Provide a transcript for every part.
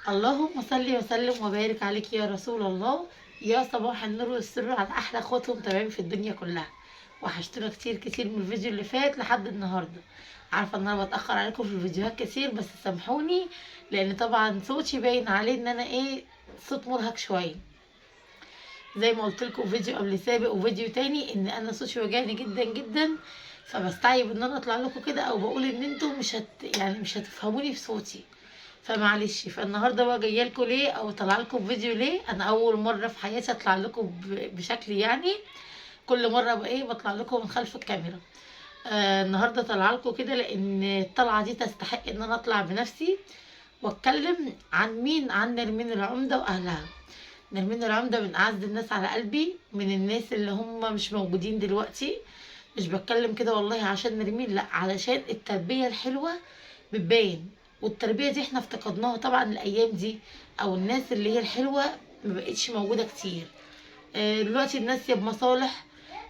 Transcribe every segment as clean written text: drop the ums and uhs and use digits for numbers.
اللهم صل وسلم وبارك عليك يا رسول الله. يا صباح النور والسرور على احلى اخوات ومتابعين في الدنيا كلها. وحشتونا كتير كتير من الفيديو اللي فات لحد النهارده. عارفه ان انا بتاخر عليكم في الفيديوهات كتير، بس سامحوني لان طبعا صوتي باين عليه ان انا صوت مرهق شويه. زي ما قلت لكم فيديو قبل سابق وفيديو تاني ان انا صوتي وجعني جدا جدا، فبستعيب ان انا اطلع لكم كده او بقول ان انتم مش هتفهموني في صوتي، فمعلش. فالنهارده بقى جايه لكم ليه او طالعه لكم فيديو ليه؟ انا اول مره في حياتي اطلع لكم بشكل كل مره بقى بطلع لكم من خلف الكاميرا. النهارده طالعه لكم كده لان الطلعه دي تستحق ان انا اطلع بنفسي واتكلم عن مين؟ عن نرمين العمده واهلها. نرمين العمده من اعز الناس على قلبي، من الناس اللي هم مش موجودين دلوقتي. مش بتكلم كده والله عشان نرمين، لا، علشان التربيه الحلوه بتبين، والتربيه دي احنا افتقدناها طبعا الايام دي، او الناس اللي هي الحلوه ما بقتش موجوده كتير. دلوقتي الناس يا بمصالح،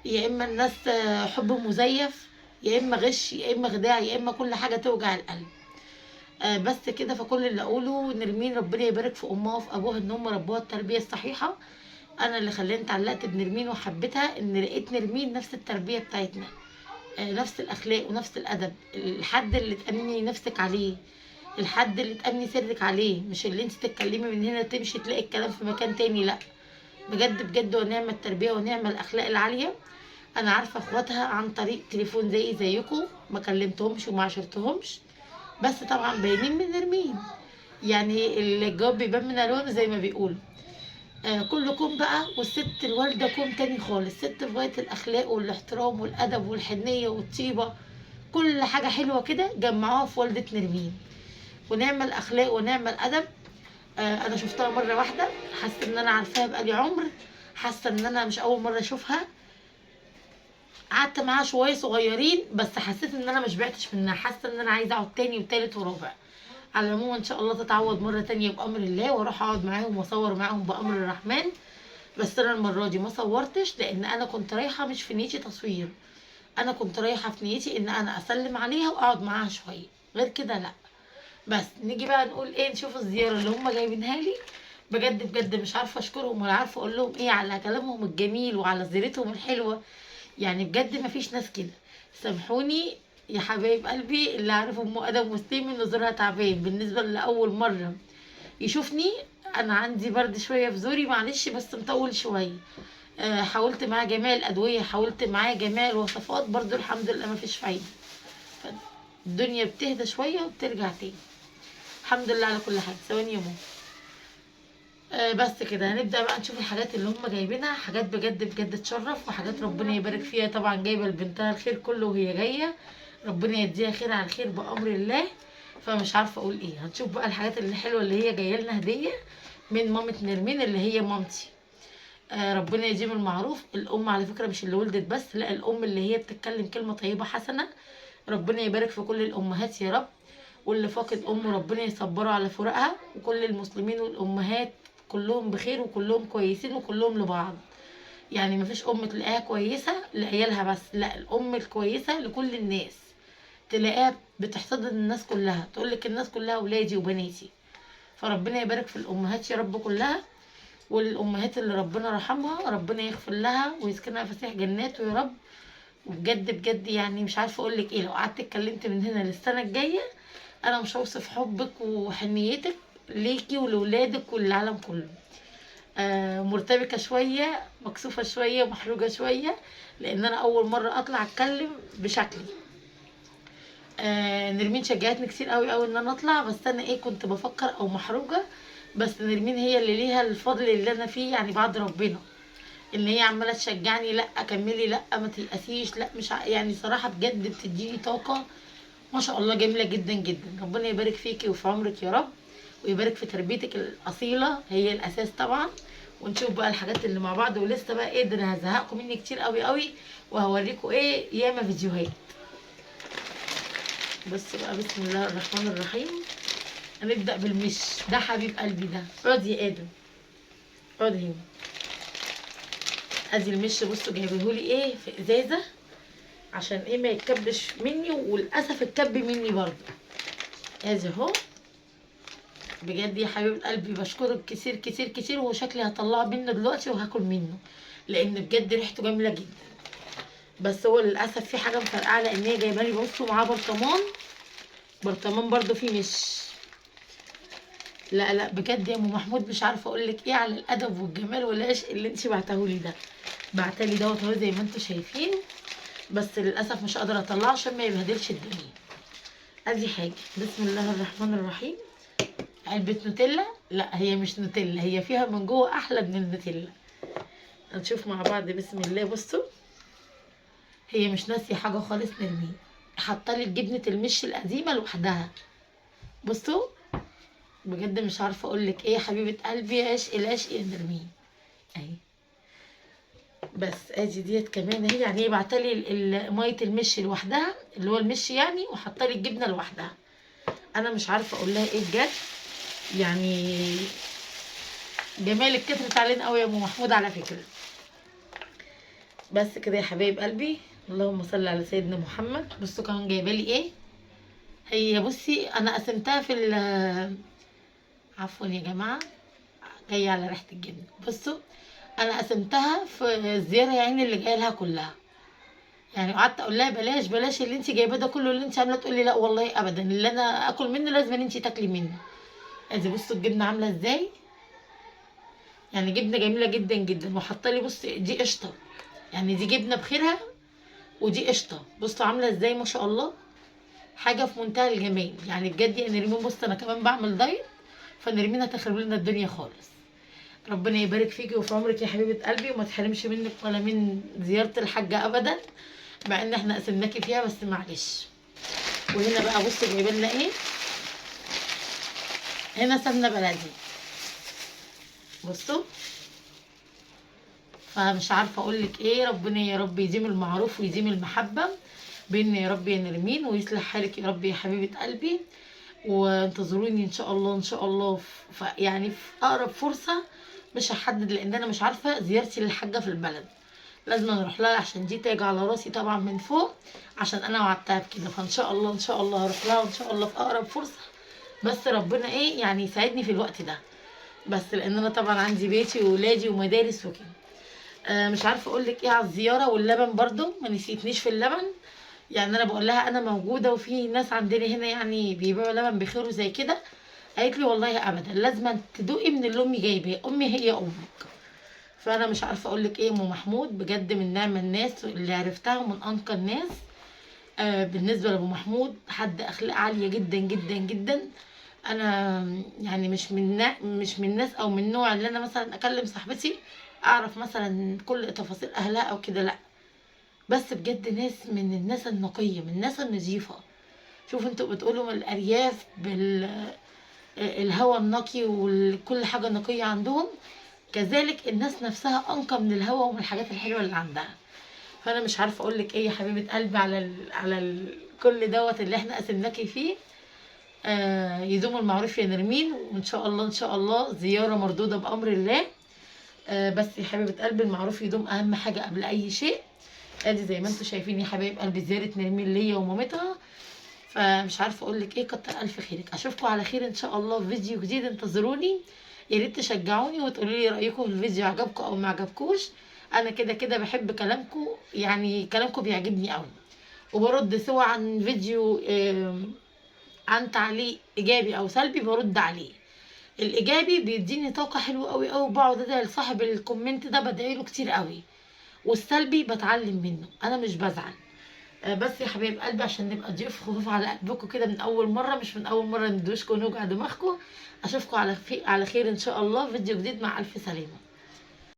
يا اما الناس حب مزيف، يا اما غش، يا اما خداع، يا اما كل حاجه توجع القلب. بس كده. فكل اللي اقوله نرمين ربنا يبارك في امها وفي ابوها ان هم ربوها التربيه الصحيحه. انا اللي خلاني اتعلقت بنرمين وحبيتها ان لقيت نرمين نفس التربيه بتاعتنا، نفس الاخلاق ونفس الادب. الحد اللي تامني نفسك عليه، الحد اللي تامني سرك عليه، مش اللي انت تتكلمي من هنا تمشي تلاقي الكلام في مكان تاني، لا. بجد بجد، ونعمة التربيه ونعمة الاخلاق العاليه. انا عارفه اخواتها عن طريق تليفون زيكم، ما كلمتهمش وما عشرتهمش، بس طبعا باينين من نرمين. يعني الجواب بيبان من الوانه زي ما بيقولوا. كلكم بقى، والست الوالده كوم تاني خالص، ست في غايه الاخلاق والاحترام والادب والحنيه والطيبه. كل حاجه حلوه كده جمعوها في والده نرمين، ونعمة الاخلاق ونعمة الادب. انا شفتها مره واحده، حاسه ان انا عارفاها بقالي عمر، حاسه ان انا مش اول مره اشوفها. قعدت معاها شويه صغيرين بس حسيت ان انا مش بعتش منها، حاسه ان انا عايزه اقعد تاني وتالت ورابع. على العموم ان شاء الله تتعوض مره تانية بامر الله، واروح اقعد معاهم واصور معاهم بامر الرحمن. بس انا المره دي ما صورتش لان انا كنت رايحه مش في نيتي تصوير، انا كنت رايحه في نيتي ان انا اسلم عليها واقعد معاها شويه، غير كده لا. بس نيجي بقى نقول نشوف الزياره اللي هم جايبينها لي. بجد بجد مش عارفه اشكرهم ولا عارفه اقول لهم على كلامهم الجميل وعلى زيارتهم الحلوه. يعني بجد ما فيش ناس كده. سامحوني يا حبايب قلبي، اللي عارف ام ادم مسلم ان زورها تعبان بالنسبه لاول مره يشوفني. انا عندي برد شويه في زوري، معلش، بس مطول شويه. حاولت معاه جميع الادويه، حاولت معاه جميع الوصفات، برضو الحمد لله ما فيش فايده. الدنيا بتهدى شويه وبترجع تاني. الحمد لله على كل حاجه. ثواني يا ماما. بس كده هنبدأ بقى نشوف الحاجات اللي هم جايبينها، حاجات بجد بجد تشرف، وحاجات ربنا يبارك فيها. طبعا جايبة لبنتها الخير كله وهي جاية، ربنا يديها خير على خير بأمر الله. فمش عارفة اقول هنشوف بقى الحاجات اللي حلوة اللي هي جاية لنا هدية من مامة نرمين اللي هي مامتي. ربنا يديم المعروف. الام على فكرة مش اللي ولدت بس، لا، الام اللي هي بتتكلم كلمة طيبة حسنة. ربنا يبارك في كل الامهات يا رب، واللي فاقد امه ربنا يصبره على فراقها، وكل المسلمين والامهات كلهم بخير وكلهم كويسين وكلهم لبعض. يعني مفيش ام تلاقيها كويسه لعيالها بس، لا، الام الكويسه لكل الناس. تلاقيها بتحتضن الناس كلها، تقولك الناس كلها ولادي وبناتي. فربنا يبارك في الامهات يا رب كلها، والامهات اللي ربنا رحمها ربنا يغفر لها ويسكنها فسيح جناته يا رب. وبجد بجد يعني مش عارفه اقولك لو قعدت اتكلمت من هنا للسنه الجايه انا مش هوصف حبك وحنيتك ليكي ولولادك وللعالم كله. مرتبكه شويه، مكسوفه شويه، محروجه شويه، لان انا اول مره اطلع اتكلم بشكلي. نرمين شجعتني كتير قوي قوي ان انا اطلع، بس انا كنت بفكر او محروجه. بس نرمين هي اللي ليها الفضل اللي انا فيه، يعني بعد ربنا، ان هي عماله تشجعني، لا كملي، لا ما تيأسيش، لا مش يعني صراحه بجد بتديني طاقه ما شاء الله جميله جدا جدا. ربنا يبارك فيكي وفي عمرك يا رب، ويبارك في تربيتك الاصيله، هي الاساس طبعا. ونشوف بقى الحاجات اللي مع بعض، ولسه بقى ده انا هزهقكم مني كتير قوي قوي، وهوريكم ياما فيديوهات. بس بقى بسم الله الرحمن الرحيم. هنبدا بالمش ده حبيب قلبي ده. اقعد يا ادم، اقعد هنا. ادي المش، بصوا جايبهولي في ازازه عشان ما يتكبش مني، وللاسف اتكب مني برضه. ادي اهو. بجد يا حبيبه قلبي بشكرك كتير كتير كتير، وشكلي هطلعه منه دلوقتي وهاكل منه، لان بجد ريحته جميله جدا. بس هو للاسف في حاجه مفرقعه، لان هي جايبه لي بصوا معاه برطمان، برطمان برضو فيه مش. لا لا بجد يا ام محمود مش عارفه اقول لك ايه على الادب والجمال والعشق اللي انت بعتهولي ده. بعتلي دوت اهو زي ما انتم شايفين، بس للاسف مش قادره اطلعه عشان ما يبهدلش الدنيا. ادي حاجه. بسم الله الرحمن الرحيم. علبه نوتيلا، لا هي مش نوتيلا، هي فيها من جوه احلى من النوتيلا. هنشوف مع بعض. بسم الله. بصوا هي مش ناسيه حاجه خالص نرميه. حاطالي جبنه المش القديمه لوحدها. بصوا بجد مش عارفه اقول لك ايه يا حبيبه قلبي، عشق العشق يا نرمين اهي. بس ادي ديت كمان اهي، يعني هي بعتلي ميه المش لوحدها اللي هو المش يعني، وحطالي الجبنه لوحدها. انا مش عارفه اقول لها ايه بجد، يعني جمالك كترت علينا قوي يا ام محمود على فكره. بس كده يا حبايب قلبي، اللهم صل على سيدنا محمد. بصوا كمان جايبه لي ايه. هي بصي انا قسمتها في عفوا يا جماعه، جايه على ريحه الجبنه. بصوا انا قسمتها في الزياره يعني اللي جايه لها كلها، يعني قعدت اقول لها بلاش بلاش اللي انت جايباه ده كله اللي انت عامله، تقول لي لا والله ابدا، اللي انا اكل منه لازم انت تاكلي منه. ادي بصوا الجبنه عامله ازاي، يعني جبنه جميله جدا جدا. وحاطه لي بصي دي قشطه، يعني دي جبنه بخيرها ودي قشطه. بصوا عامله ازاي ما شاء الله، حاجه في منتهى الجمال يعني بجد يا نرمين. بص انا كمان بعمل دايت، فنرمين هتخرب لنا الدنيا خالص. ربنا يبارك فيكي وفي عمرك يا حبيبه قلبي، وما تحرمش منك ولا من زياره الحاجه ابدا، مع ان احنا قسمناكي فيها بس معلش. وهنا بقى بصوا جايبه لنا ايه، هنا سمنه بلدي. بصوا فمش عارفه اقول لك ايه. ربنا يا رب يديم المعروف ويديم المحبه بينا يا رب يا نرمين، ويصلح حالك يا رب يا حبيبه قلبي. وانتظروني ان شاء الله ان شاء الله يعني في اقرب فرصه. مش هحدد لان انا مش عارفه زيارتي للحاجه في البلد، لازم نروح لها عشان دي تاج على راسي طبعا من فوق، عشان انا وعدتها بكده. فان شاء الله ان شاء الله هروح لها ان شاء الله في اقرب فرصه، بس ربنا ايه يعني يساعدني في الوقت ده. بس لان انا طبعا عندي بيتي وولادي ومدارس وكده. مش عارفه اقول لك ايه على الزياره. واللبن برضو ما نسيتنيش في اللبن، يعني انا بقول لها انا موجوده وفي ناس عندنا هنا يعني بيبيعوا لبن بخير وزي كده. قالت لي والله ابدا لازم تدوقي من اللي امي جايباه، امي هي امك. فانا مش عارفه اقول لك ايه. ام محمود بجد من نعم الناس اللي عرفتها ومن انقى الناس. بالنسبه لابو محمود حد اخلاق عاليه جدا جدا جدا. انا يعني مش من الناس او من النوع اللي انا مثلا اكلم صاحبتي اعرف مثلا كل تفاصيل اهلها او كده، لا. بس بجد ناس من الناس النقيه، من الناس النظيفه. شوفوا انتوا بتقولوا من الارياف الهواء النقي وكل حاجه نقيه عندهم، كذلك الناس نفسها انقى من الهواء ومن الحاجات الحلوه اللي عندها. فانا مش عارفه اقول لك ايه يا حبيبه قلبي كل دوت اللي احنا قسمناكي فيه. يدوم المعروف يا نرمين، وان شاء الله ان شاء الله زياره مردوده بامر الله. بس يا حبيبه قلبي المعروف يدوم اهم حاجه قبل اي شيء. ادي زي ما انتم شايفين يا حبايب قلبي زياره نرمين ليا ومامتها. فمش عارفه اقول لك ايه، كتر الف خيرك. اشوفكم على خير ان شاء الله في فيديو جديد. انتظروني، يا ريت تشجعوني وتقولوا لي رايكم في الفيديو، عجبكم او ما عجبكوش. انا كده كده بحب كلامكم، يعني كلامكم بيعجبني قوي. وبرد سواء عن فيديو عن تعليق ايجابي او سلبي برد عليه. الايجابي بيديني طاقه حلوه قوي قوي، بقعد ادعي لصاحب الكومنت ده بدعيله كتير قوي. والسلبي بتعلم منه، انا مش بزعل. بس يا حبايب قلبي عشان نبقى ضيوف خفيف على قلبكم كده من اول مره، مش من اول مره ندوشكم ونوجع دماغكم. اشوفكم على خير ان شاء الله، فيديو جديد مع الف سلامه.